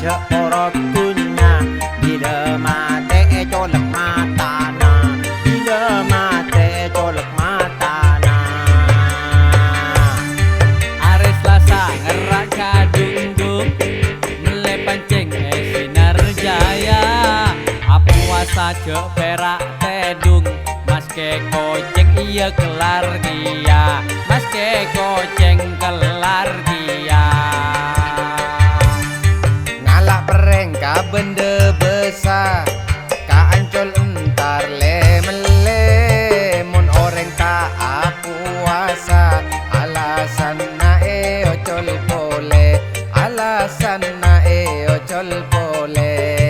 cek porok dunya bila mate colek matana bila mate colek matana Aris Selasa ngerak kadung-dung mele pancing sinar jaya apa puasa cek perak tedung mas ke koceng iya kelar dia mas ke koceng kelar dia ngalak pereng ka bende besar ka ancol entar le mele mun orang tak puasa alasan nae ocol boleh alasan nae ocol boleh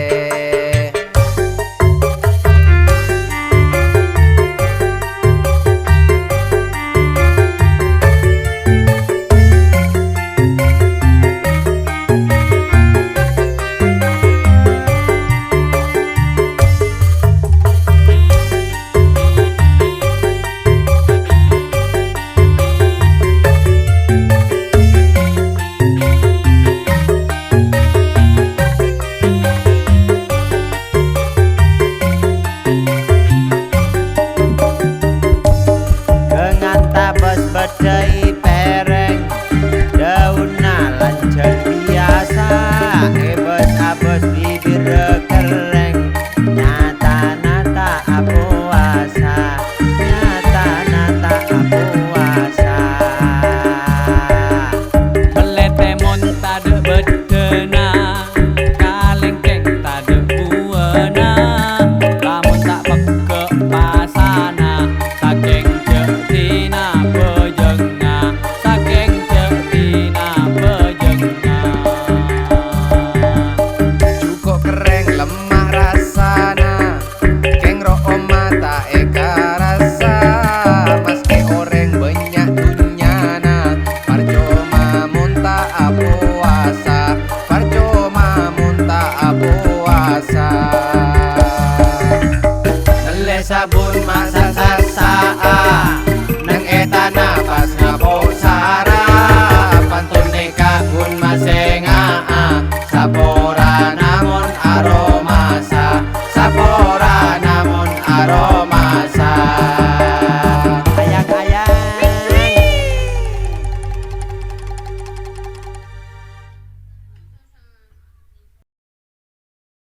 bedai pereng daunna lancet biasa ebes abes bibir kereng nyata nata puasa nyata nata puasa melete montade